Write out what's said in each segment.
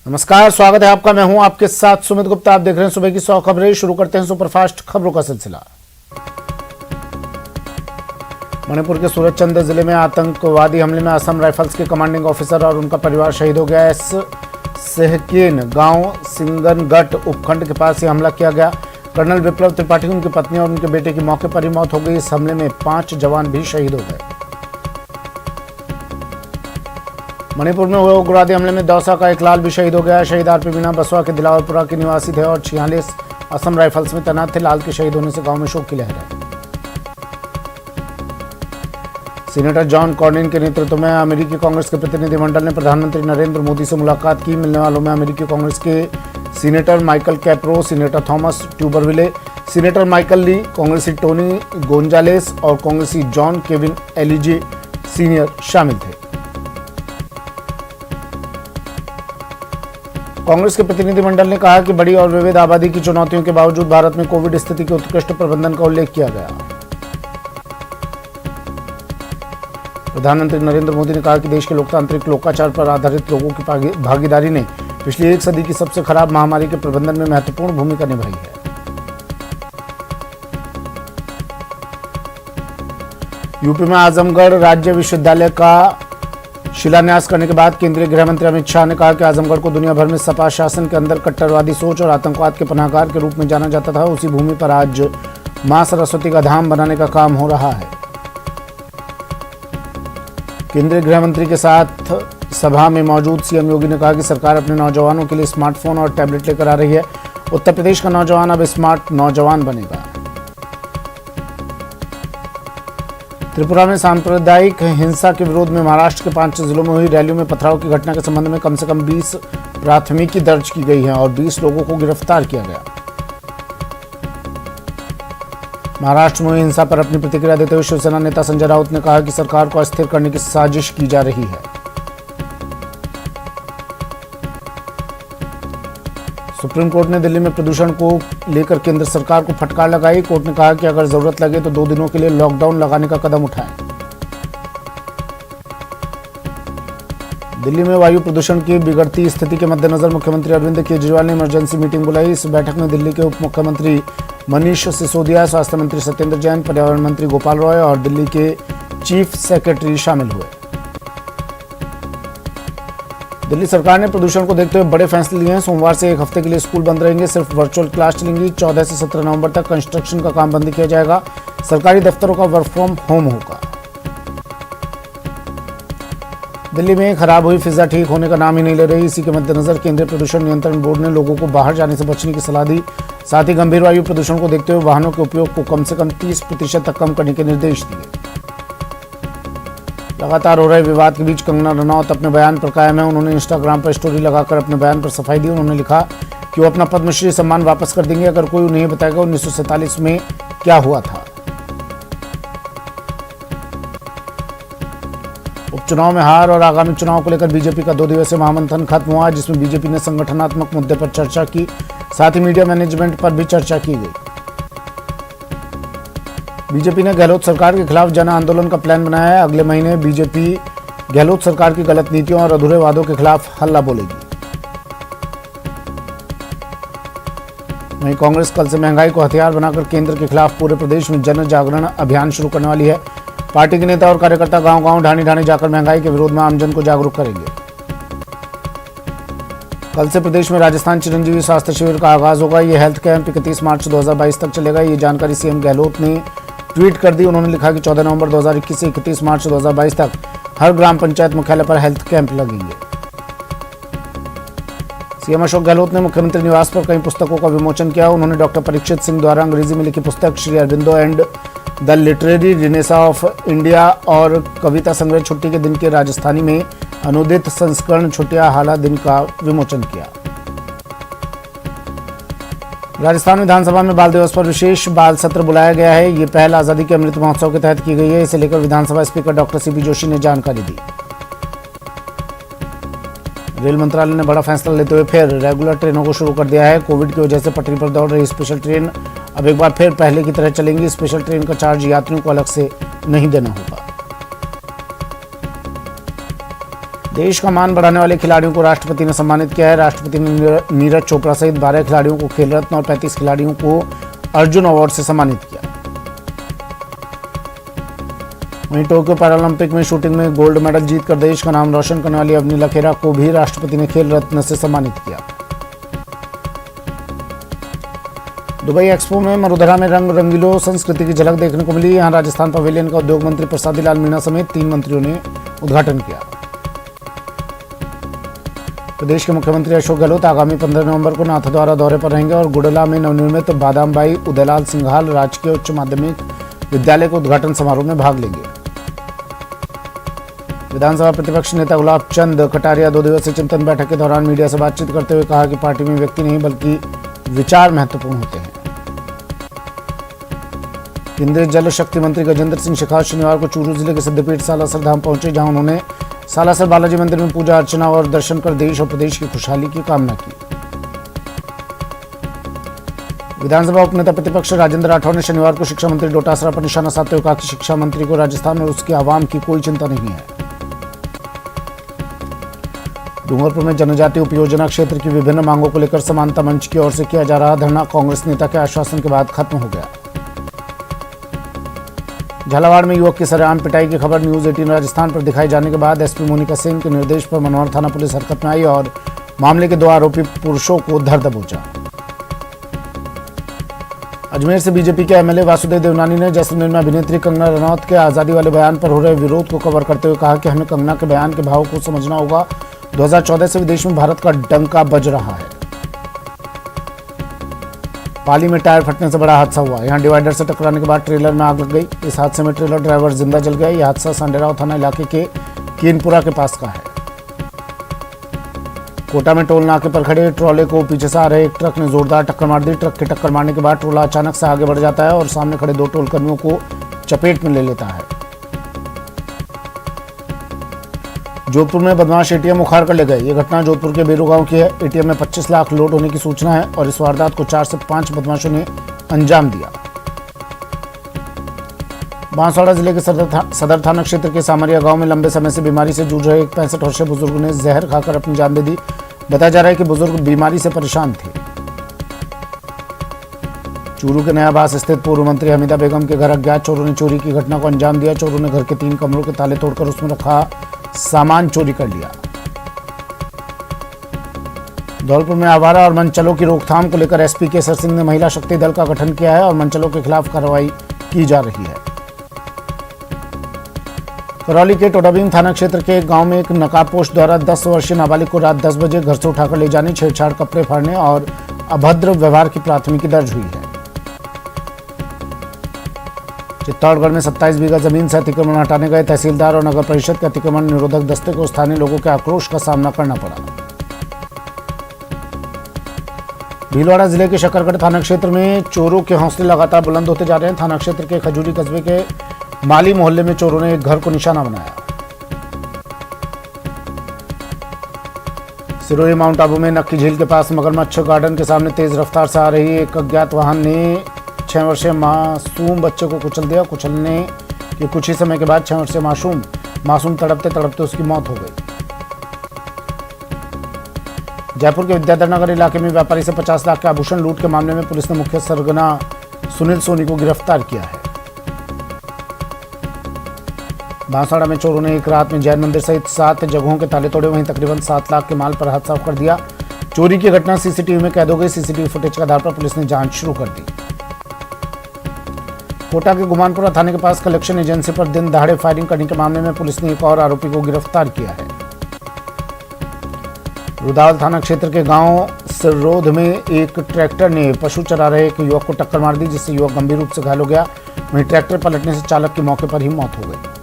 नमस्कार, स्वागत है आपका। मैं हूं आपके साथ सुमित गुप्ता। आप देख रहे हैं सुबह की 100 खबरें। शुरू करते हैं सुपरफास्ट खबरों का सिलसिला। मणिपुर के सूरजचंद जिले में आतंकवादी हमले में असम राइफल्स के कमांडिंग ऑफिसर और उनका परिवार शहीद हो गया। इस सेहकेन गांव सिंगनगट उपखंड के पास ये हमला किया गया। कर्नल विप्लव त्रिपाठी, उनकी पत्नी और उनके बेटे की मौके पर ही मौत हो गई। इस हमले में 5 जवान भी शहीद हो गए। मणिपुर में हुए उग्रवादी हमले में दौसा का एक लाल भी शहीद हो गया। शहीद आरपी मीना बसवा के दिलावरपुरा के निवासी थे और 46 असम राइफल्स में तैनात थे। लाल के शहीद होने से गांव में शोक की लहर है। सीनेटर जॉन कॉर्निन के नेतृत्व में अमेरिकी कांग्रेस के प्रतिनिधिमंडल ने प्रधानमंत्री नरेंद्र मोदी से मुलाकात की। मिलने वालों में अमेरिकी कांग्रेस के senator Michael Capro, senator Thomas Tuberville, senator Michael Lee, कांग्रेसी टोनी गोंजालेस और कांग्रेसी जॉन केविन एलिजे सीनियर शामिल थे। कांग्रेस के प्रतिनिधिमंडल ने कहा कि बड़ी और विविध आबादी की चुनौतियों के बावजूद भारत में कोविड स्थिति के उत्कृष्ट प्रबंधन का उल्लेख किया गया। प्रधानमंत्री नरेंद्र मोदी ने कहा कि देश के लोकतांत्रिक लोकाचार पर आधारित लोगों की भागीदारी ने पिछली एक सदी की सबसे खराब महामारी के प्रबंधन में महत्वपूर्ण भूमिका निभाई है। यूपी में आजमगढ़ राज्य विश्वविद्यालय का शिलान्यास करने के बाद केंद्रीय गृह मंत्री अमित शाह ने कहा कि आजमगढ़ को दुनिया भर में सपा शासन के अंदर कट्टरवादी सोच और आतंकवाद के पनाहगार के रूप में जाना जाता था। उसी भूमि पर आज मां सरस्वती का धाम बनाने का काम हो रहा है। केंद्रीय गृह मंत्री के साथ सभा में मौजूद सीएम योगी ने कहा कि सरकार अपने नौजवानों के लिए स्मार्टफोन और टैबलेट लेकर आ रही है। उत्तर प्रदेश का नौजवान अब स्मार्ट नौजवान बनेगा। त्रिपुरा में सांप्रदायिक हिंसा के विरोध में महाराष्ट्र के 5 जिलों में हुई रैलियों में पथराव की घटना के संबंध में कम से कम 20 प्राथमिकी दर्ज की गई है और 20 लोगों को गिरफ्तार किया गया। महाराष्ट्र में हुई हिंसा पर अपनी प्रतिक्रिया देते हुए शिवसेना नेता संजय राउत ने कहा कि सरकार को अस्थिर करने की साजिश की जा रही है। सुप्रीम कोर्ट ने दिल्ली में प्रदूषण को लेकर केंद्र सरकार को फटकार लगाई। कोर्ट ने कहा कि अगर जरूरत लगे तो 2 दिनों के लिए लॉकडाउन लगाने का कदम उठाएं। दिल्ली में वायु प्रदूषण की बिगड़ती स्थिति के मद्देनजर मुख्यमंत्री अरविंद केजरीवाल ने इमरजेंसी मीटिंग बुलाई। इस बैठक में दिल्ली के उप मुख्यमंत्री मनीष सिसोदिया, स्वास्थ्य मंत्री सत्येंद्र जैन, पर्यावरण मंत्री गोपाल रॉय और दिल्ली के चीफ सेक्रेटरी शामिल हुए। दिल्ली सरकार ने प्रदूषण को देखते हुए बड़े फैसले लिए हैं। सोमवार से 1 हफ्ते के लिए स्कूल बंद रहेंगे, सिर्फ वर्चुअल क्लास चलेंगी। 14 से 17 नवंबर तक कंस्ट्रक्शन का काम बंद किया जाएगा। सरकारी दफ्तरों का वर्क फ्रॉम होम होगा। दिल्ली में खराब हुई फिजा ठीक होने का नाम ही नहीं ले रही। इसी के मद्देनजर केंद्रीय प्रदूषण नियंत्रण बोर्ड ने लोगों को बाहर जाने से बचने की सलाह दी। साथ ही गंभीर वायु प्रदूषण को देखते हुए वाहनों के उपयोग को कम से कम 30% तक कम करने के निर्देश दिए। लगातार हो रहे विवाद के बीच कंगना रनौत अपने बयान पर कायम है। उन्होंने इंस्टाग्राम पर स्टोरी लगाकर अपने बयान पर सफाई दी। उन्होंने लिखा कि वो अपना पद्मश्री सम्मान वापस कर देंगे अगर कोई उन्हें बताएगा 1947 में क्या हुआ था। उपचुनाव में हार और आगामी चुनाव को लेकर बीजेपी का 2 दिवसीय महामंथन खत्म हुआ, जिसमें बीजेपी ने संगठनात्मक मुद्दे पर चर्चा की, साथ ही मीडिया मैनेजमेंट पर भी चर्चा की गई। बीजेपी ने गहलोत सरकार के खिलाफ जन आंदोलन का प्लान बनाया है। अगले महीने बीजेपी गहलोत सरकार की गलत नीतियों और अधूरे वादों के खिलाफ हल्ला बोलेगी। वहीं कांग्रेस कल से महंगाई को हथियार बनाकर केंद्र के खिलाफ पूरे प्रदेश में जन जागरण अभियान शुरू करने वाली है। पार्टी के नेता और कार्यकर्ता गांव-गांव, ढाणी-ढाणी जाकर महंगाई के विरोध में आमजन को जागरूक करेंगे। कल से प्रदेश में राजस्थान चिरंजीवी स्वास्थ्य शिविर का आगाज होगा। ये हेल्थ कैंप 31 मार्च 2022 तक चलेगा। ये जानकारी सीएम गहलोत ने ट्वीट कर दी। उन्होंने लिखा कि 14 नवंबर 2021 से 31 मार्च 2022 तक हर ग्राम पंचायत मुख्यालय पर हेल्थ कैंप लगेंगे। सीएम अशोक गहलोत ने मुख्यमंत्री निवास पर कई पुस्तकों का विमोचन किया। उन्होंने डॉक्टर परीक्षित सिंह द्वारा अंग्रेजी में लिखी पुस्तक Shri Aurobindo and the literary renaissance of India और कविता संग्रह छुट्टी के दिन के राजस्थानी में अनुदित संस्करण छुट्टियां हाला दिन का विमोचन किया। राजस्थान विधानसभा में बाल दिवस पर बाल सत्र बुलाया गया है। ये पहल आजादी के अमृत महोत्सव के तहत की गई है। इसे लेकर विधानसभा स्पीकर डॉक्टर सीपी जोशी ने जानकारी दी। रेल मंत्रालय ने बड़ा फैसला लेते हुए फिर रेगुलर ट्रेनों को शुरू कर दिया है। कोविड की वजह से पटरी पर दौड़ रही स्पेशल ट्रेन अब एक बार फिर पहले की तरह चलेंगी। स्पेशल ट्रेन का चार्ज यात्रियों को अलग से नहीं देना होगा। देश का मान बढ़ाने वाले खिलाड़ियों को राष्ट्रपति ने सम्मानित किया है। राष्ट्रपति ने नीरज चोपड़ा सहित 12 खिलाड़ियों को खेल रत्न और 35 खिलाड़ियों को अर्जुन अवार्ड से सम्मानित किया। वहीं टोक्यो पैरालंपिक में शूटिंग में गोल्ड मेडल जीतकर देश का नाम रोशन करने वाली अवनी लखेरा को भी राष्ट्रपति ने खेल रत्न से सम्मानित किया। दुबई एक्सपो में मरुधरा में रंग रंगीलो संस्कृति की झलक देखने को मिली। यहां राजस्थान पवेलियन का उद्योग मंत्री प्रसादी लाल मीणा समेत 3 मंत्रियों ने उद्घाटन किया। प्रदेश के मुख्यमंत्री अशोक गहलोत आगामी 15 नवंबर को नाथद्वारा दौरे पर रहेंगे और गुडला में नवनिर्मित बादामबाई उदयलाल सिंघाल राजकीय उच्च माध्यमिक विद्यालय के उद्घाटन समारोह में भाग लेंगे। विधानसभा प्रतिपक्ष नेता गुलाब चंद कटारिया 2 दिवसीय चिंतन बैठक के दौरान मीडिया से बातचीत करते हुए कहा कि पार्टी में व्यक्ति नहीं बल्कि विचार महत्वपूर्ण होते हैं। केंद्रीय जल शक्ति मंत्री गजेंद्र सिंह शेखावत शनिवार को चूरू जिले के सिद्धपीठ सालासर धाम पहुंचे, जहां उन्होंने सालासर बालाजी मंदिर में पूजा अर्चना और दर्शन कर देश और प्रदेश की खुशहाली की कामना की। विधानसभा उपनेता प्रतिपक्ष राजेंद्र राठौर ने शनिवार को शिक्षा मंत्री डोटासरा पर निशाना साधते हुए कहा कि शिक्षा मंत्री को राजस्थान में उसकी आवाम की कोई चिंता नहीं है। डूंगरपुर में जनजातीय उपयोजना क्षेत्र की विभिन्न मांगों को लेकर समानता मंच की ओर से किया जा रहा धरना कांग्रेस नेता के आश्वासन के बाद खत्म हो गया। झालावाड़ में युवक की सरेआम पिटाई की खबर न्यूज 18 राजस्थान पर दिखाई जाने के बाद एसपी मोनिका सिंह के निर्देश पर मनोहर थाना पुलिस हरकत में आई और मामले के 2 आरोपी पुरुषों को धर दबोचा। अजमेर से बीजेपी के एमएलए वासुदेव देवनानी ने जैसलमेर में अभिनेत्री कंगना रनौत के आजादी वाले बयान पर हो रहे विरोध को कवर करते हुए कहा कि हमें कंगना के बयान के भाव को समझना होगा। 2014 से विदेश में भारत का डंका बज रहा है। पाली में टायर फटने से बड़ा हादसा हुआ। यहां डिवाइडर से टकराने के बाद ट्रेलर में आग लग गई। इस हादसे में ट्रेलर ड्राइवर जिंदा जल गया। यह हादसा सांडेराव थाना इलाके के कीनपुरा के पास का है। कोटा में टोल नाके पर खड़े ट्रॉले को पीछे से आ रहे एक ट्रक ने जोरदार टक्कर मार दी। ट्रक के टक्कर मारने के बाद ट्रोला अचानक से आगे बढ़ जाता है और सामने खड़े 2 टोल कर्मियों को चपेट में ले लेता है। जोधपुर में बदमाश एटीएम उखाड़ कर ले गए। यह घटना जोधपुर के बेरू गांव की है। एटीएम में 25 लाख लूट होने की सूचना है और इस वारदात को 4 से 5 बदमाशों ने अंजाम दिया। बांसवाड़ा जिले के सदर थाना क्षेत्र के सामरिया गांव में लंबे समय से बीमारी से जूझ रहे एक 65 वर्षीय बुजुर्ग ने जहर खाकर अपनी जान दे दी। बताया जा रहा है कि बुजुर्ग बीमारी से परेशान थे। चूरू के नयाबास स्थित पूर्व मंत्री हमीदा बेगम के घर अज्ञात चोरों ने चोरी की घटना को अंजाम दिया। चोरों ने घर के 3 कमरों के ताले तोड़कर उसमें रखा सामान चोरी कर लिया। धौलपुर में आवारा और मनचलों की रोकथाम को लेकर एसपी केसर सिंह ने महिला शक्ति दल का गठन किया है और मनचलों के खिलाफ कार्रवाई की जा रही है। करौली के टोडाभीम थाना क्षेत्र के एक गांव में एक नकाबपोश द्वारा 10 वर्षीय नाबालिग को रात 10 बजे घर से उठाकर ले जाने, छेड़छाड़, कपड़े फाड़ने और अभद्र व्यवहार की प्राथमिकी दर्ज हुई है। चित्तौड़गढ़ में 27 बीघा जमीन से अतिक्रमण हटाने गए तहसीलदार और नगर परिषद के अतिक्रमण निरोधक दस्ते को स्थानीय लोगों के आक्रोश का सामना करना पड़ा। भीलवाड़ा जिले के शकरगढ़ थाना क्षेत्र में चोरों के हौसले लगातार बुलंद होते जा रहे हैं। थाना क्षेत्र के खजूरी कस्बे के माली मोहल्ले में चोरों ने एक घर को निशाना बनाया। सिरोही माउंट आबू में नक्की झील के पास मगरमच्छ गार्डन के सामने तेज रफ्तार से आ रही एक अज्ञात वाहन ने 6 वर्षीय मासूम बच्चे को कुचल दिया। कुचलने के कुछ ही समय के बाद 6 वर्षीय मासूम तड़पते तड़पते उसकी मौत हो गई। जयपुर के विद्याधर नगर इलाके में व्यापारी से 50 लाख के आभूषण लूट के मामले में पुलिस ने मुख्य सरगना सुनील सोनी को गिरफ्तार किया है। बांसवाड़ा में चोरों ने एक रात में जैन मंदिर सहित 7 जगहों के ताले तोड़े। वहीं तकरीबन 7 लाख के माल पर हाथ साफ कर दिया। चोरी की घटना सीसीटीवी में कैद हो गई। सीसीटीवी फुटेज के आधार पर पुलिस ने जांच शुरू कर दी। कोटा के गुमानपुरा थाने के पास कलेक्शन एजेंसी पर दिन दहाड़े फायरिंग करने के मामले में पुलिस ने एक और आरोपी को गिरफ्तार किया है। रुदावल थाना क्षेत्र के गांव सिररोध में एक ट्रैक्टर ने पशु चरा रहे एक युवक को टक्कर मार दी, जिससे युवक गंभीर रूप से घायल हो गया। वहीं ट्रैक्टर पलटने से चालक की मौके पर ही मौत हो गई।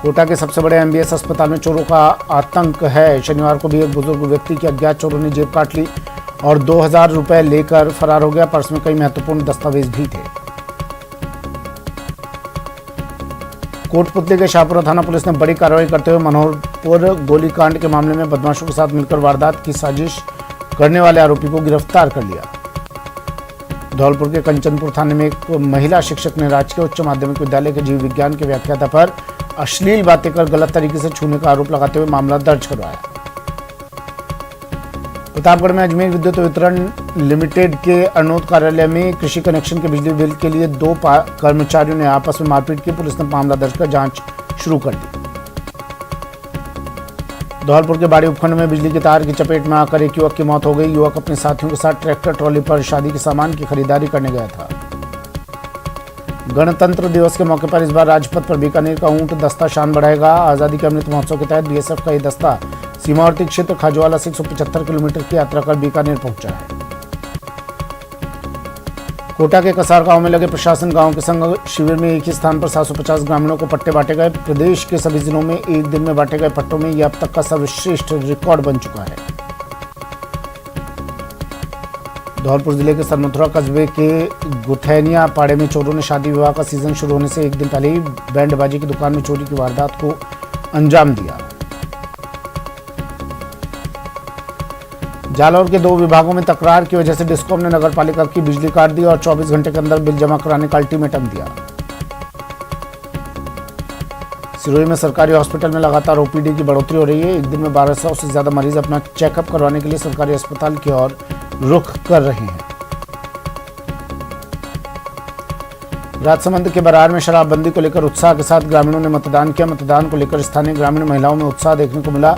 कोटा के सबसे बड़े एमबीएस अस्पताल में चोरों का आतंक है। शनिवार को भी एक बुजुर्ग व्यक्ति की अज्ञात चोरों ने जेब काट ली और 2000 रुपए लेकर फरार हो गया। पर्स में कई महत्वपूर्ण दस्तावेज भी थे। कोटपुतली के शाहपुरा थाना पुलिस ने बड़ी कार्रवाई करते हुए मनोहरपुर गोलीकांड के मामले में बदमाशों के साथ मिलकर वारदात की साजिश करने वाले आरोपी को गिरफ्तार कर लिया। धौलपुर के कंचनपुर थाने में एक महिला शिक्षक ने राजकीय उच्च माध्यमिक विद्यालय के जीव विज्ञान के व्याख्याता पर अश्लील बातें कर गलत तरीके से छूने का आरोप लगाते हुए मामला दर्ज करवाया। प्रतापगढ़ में अजमेर विद्युत वितरण लिमिटेड के अरनोद कार्यालय में कृषि कनेक्शन के बिजली बिल के लिए दो कर्मचारियों ने आपस में मारपीट की। पुलिस ने मामला दर्ज कर जांच शुरू कर दी। धौलपुर के बाड़ी उपखंड में बिजली के तार की चपेट में आकर एक युवक की मौत हो गई। युवक अपने साथियों के साथ ट्रैक्टर ट्रॉली पर शादी के सामान की खरीदारी करने गया था। गणतंत्र दिवस के मौके पर इस बार राजपथ पर बीकानेर का ऊंट दस्ता शान बढ़ाएगा। आजादी के अमृत महोत्सव के तहत बीएसएफ का यह दस्ता सीमावर्ती क्षेत्र खाजवाला से 175 किलोमीटर की यात्रा कर बीकानेर पहुंचा है। कोटा के कसार गांव में लगे प्रशासन गांव के संग शिविर में एक ही स्थान पर 750 ग्रामीणों को पट्टे बांटे गए। प्रदेश के सभी जिलों में एक दिन में बांटे गए पट्टों में यह अब तक का सर्वश्रेष्ठ रिकॉर्ड बन चुका है। धौलपुर जिले के सरमथुरा कस्बे के गुठैनिया पाड़े में चोरों ने शादी विवाह का सीजन शुरू होने से एक दिन पहले ही बैंडबाजी की दुकान में चोरी की वारदात को अंजाम दिया। जालौर के 2 विभागों में तकरार की वजह से डिस्कॉम ने नगरपालिका की बिजली काट दी और 24 घंटे के अंदर बिल जमा कराने का अल्टीमेटम दिया। सिरोही में सरकारी हॉस्पिटल में लगातार ओपीडी की बढ़ोतरी हो रही है। एक दिन में 1200 से ज्यादा मरीज अपना चेकअप करवाने के लिए सरकारी अस्पताल की ओर रुख कर रहे हैं। राजसमंद के बरार में शराबबंदी को लेकर उत्साह के साथ ग्रामीणों ने मतदान किया। मतदान को लेकर स्थानीय ग्रामीण महिलाओं में उत्साह देखने को मिला।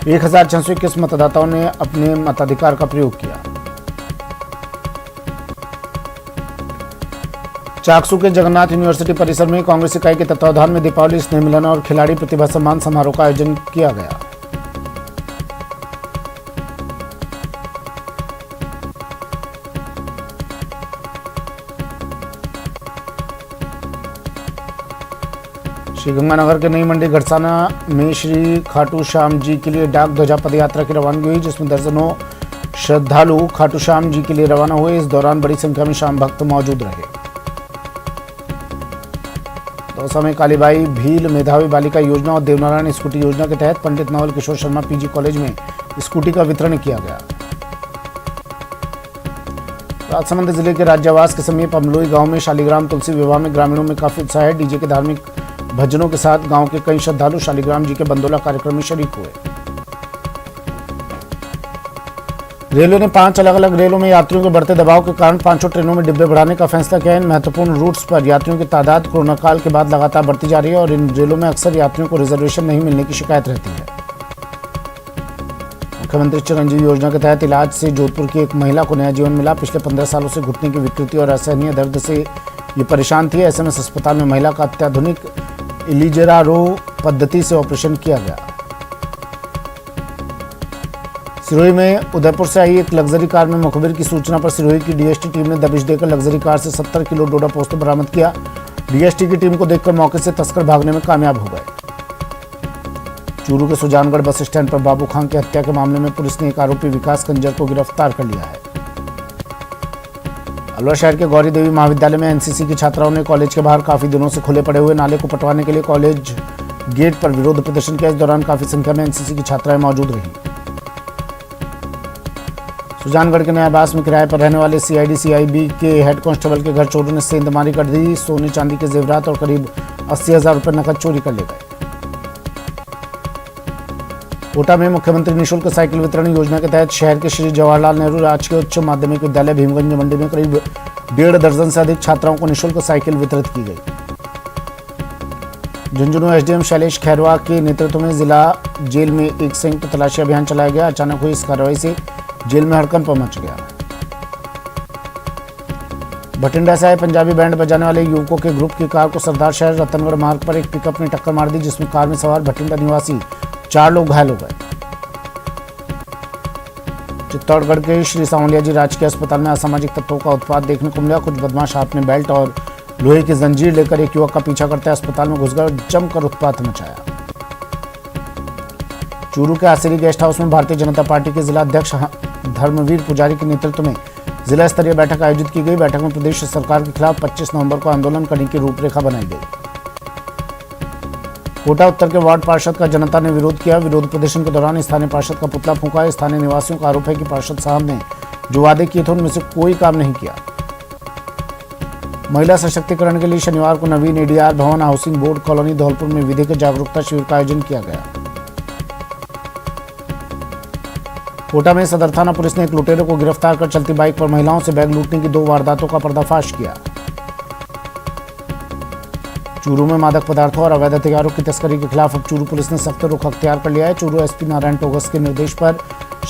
1621 मतदाताओं ने अपने मताधिकार का प्रयोग किया। चाकसू के जगन्नाथ यूनिवर्सिटी परिसर में कांग्रेस इकाई के तत्वावधान में दीपावली स्नेह मिलन और खिलाड़ी प्रतिभा सम्मान समारोह का आयोजन किया गया। श्रीगंगानगर के नई मंडी घड़साना में श्री खाटू श्याम जी के लिए डाक ध्वजा पद यात्रा की रवानगी हुई, जिसमें दर्जनों श्रद्धालु खाटू श्याम जी के लिए रवाना हुए। इस दौरान बड़ी संख्या में श्याम भक्त मौजूद रहे। दौसा में कालीबाई भील मेधावी बालिका योजना और देवनारायण स्कूटी योजना के तहत पंडित नवल किशोर शर्मा पीजी कॉलेज में स्कूटी का वितरण किया गया। राजसमंद जिले के राज्यवास के समीप अमलोई गांव में शालिग्राम तुलसी विवाह में ग्रामीणों में काफी उत्साह है। डीजे के धार्मिक भजनों के साथ गांव के कई श्रद्धालु शालिग्राम जी के बंदोला कार्यक्रम में शरीक हुए। रेलवे ने 5 अलग अलग रेलों में यात्रियों के बढ़ते दबाव के कारण 5 ट्रेनों में डिब्बे बढ़ाने का फैसला किया है। इन महत्वपूर्ण रूट्स पर यात्रियों की तादाद कोरोना काल के बाद लगातार बढ़ती जा रही है और इन रेलों में अक्सर यात्रियों को रिजर्वेशन नहीं मिलने की शिकायत रहती है। मुख्यमंत्री चिरंजीवी योजना के तहत इलाज से जोधपुर की एक महिला को नया जीवन मिला। पिछले 15 सालों से घुटने की विकृति और असहनीय दर्द से ये परेशान थी। ऐसे में अस्पताल में महिला का अत्याधुनिक इलिजेरारो पद्धति से ऑपरेशन किया गया। सिरोही में उदयपुर से आई एक लग्जरी कार में मुखबिर की सूचना पर सिरोही की डीएसटी टीम ने दबिश देकर लग्जरी कार से 70 किलो डोडा पोस्त बरामद किया। डीएसटी की टीम को देखकर मौके से तस्कर भागने में कामयाब हो गए। चूरू के सुजानगढ़ बस स्टैंड पर बाबू खान की हत्या के मामले में पुलिस ने एक आरोपी विकास कंजर को गिरफ्तार कर लिया है। अलवर शहर के गौरी देवी महाविद्यालय में एनसीसी की छात्राओं ने कॉलेज के बाहर काफी दिनों से खुले पड़े हुए नाले को पटवाने के लिए कॉलेज गेट पर विरोध प्रदर्शन किया। इस दौरान काफी संख्या में एनसीसी की छात्राएं मौजूद रहीं। सुजानगढ़ के न्यायबास में किराए पर रहने वाले सीआईडी सीआईबी के हेड कांस्टेबल के घर चोरों ने सेंधमारी कर दी। सोने चांदी के जेवरात और करीब 80,000 रुपए नकद चोरी कर ले गए। कोटा में मुख्यमंत्री निःशुल्क साइकिल वितरण योजना के तहत शहर के श्री जवाहरलाल नेहरू राजकीय उच्च माध्यमिक विद्यालय भीमगंज मंडी में करीब 1.5 दर्जन से अधिक छात्राओं को निःशुल्क साइकिल वितरित की गई। झुंझुनू एसडीएम शैलेश खैरवा के नेतृत्व में जिला जेल में एक संयुक्त तलाशी अभियान चलाया गया। अचानक हुई इस कार्रवाई से जेल में हड़कंप मच गया। भटिंडा से आए पंजाबी बैंड बजाने वाले युवकों के ग्रुप की कार को सरदार शहर रतनगढ़ मार्ग पर एक पिकअप ने टक्कर मार दी, जिसमें कार में सवार भटिंडा निवासी 4 लोग घायल हो गए। चित्तौड़गढ़ के श्री सांवलिया जी राजकीय अस्पताल में असामाजिक तत्वों का उत्पात देखने को मिला। कुछ बदमाश हाथ में बेल्ट और लोहे की जंजीर लेकर एक युवक का पीछा करते अस्पताल में घुस गए और जमकर उत्पात मचाया। चूरू के आसिरी गेस्ट हाउस में भारतीय जनता पार्टी के जिला अध्यक्ष धर्मवीर पुजारी के नेतृत्व में जिला स्तरीय बैठक आयोजित की गई। बैठक में प्रदेश सरकार के खिलाफ 25 नवंबर को आंदोलन करने की रूपरेखा बनाई गई। कोटा उत्तर के वार्ड पार्षद का जनता ने विरोध किया। विरोध प्रदर्शन के दौरान स्थानीय पार्षद का पुतला फूंका। स्थानीय निवासियों का आरोप है कि पार्षद साहब ने जो वादे किए थे उनमें से कोई काम नहीं किया। महिला सशक्तिकरण के लिए शनिवार को नवीन एडीआर भवन हाउसिंग बोर्ड कॉलोनी धौलपुर में विधिक जागरूकता शिविर का आयोजन किया गया। कोटा में सदर थाना पुलिस ने एक लुटेरे को गिरफ्तार कर चलती बाइक पर महिलाओं से बैग लूटने की 2 वारदातों का पर्दाफाश किया। चूरू में मादक पदार्थों और अवैध हथियारों की तस्करी के खिलाफ अब चूरू पुलिस ने सख्त रुख अख्तियार कर लिया है। चूरू एसपी नारायण टोगस के निर्देश पर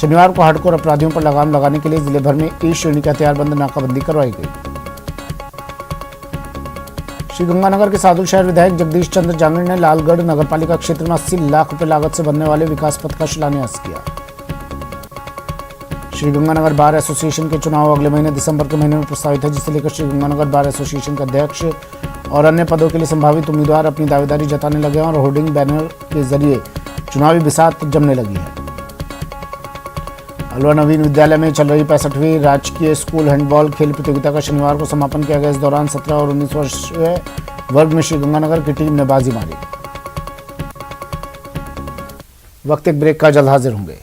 शनिवार को हार्डकोर अपराधियों पर लगाम लगाने के लिए जिले भर में ए श्रेणी की हथियारबंद नाकाबंदी करवाई गई। श्रीगंगानगर के सादुल शहर विधायक जगदीश चंद्र जांगड़ ने लालगढ़ नगरपालिका क्षेत्र में 80 लाख रुपए लागत से बनने वाले विकास पथ का शिलान्यास किया। श्रीगंगानगर बार एसोसिएशन के चुनाव अगले महीने दिसंबर के महीने में प्रस्तावित है, जिसे लेकर श्रीगंगानगर बार एसोसिएशन के अध्यक्ष और अन्य पदों के लिए संभावित उम्मीदवार अपनी दावेदारी जताने लगे हैं और होर्डिंग बैनर के जरिए चुनावी बिसात जमने लगी है। अलवर नवीन विद्यालय में चल रही 65वीं राजकीय स्कूल हैंडबॉल खेल प्रतियोगिता का शनिवार को समापन किया गया। इस दौरान 17 और 19 वर्षीय वर्ग में श्रीगंगानगर की टीम ने बाजी मारी। वक्त एक ब्रेक का, जल्द हाजिर होंगे।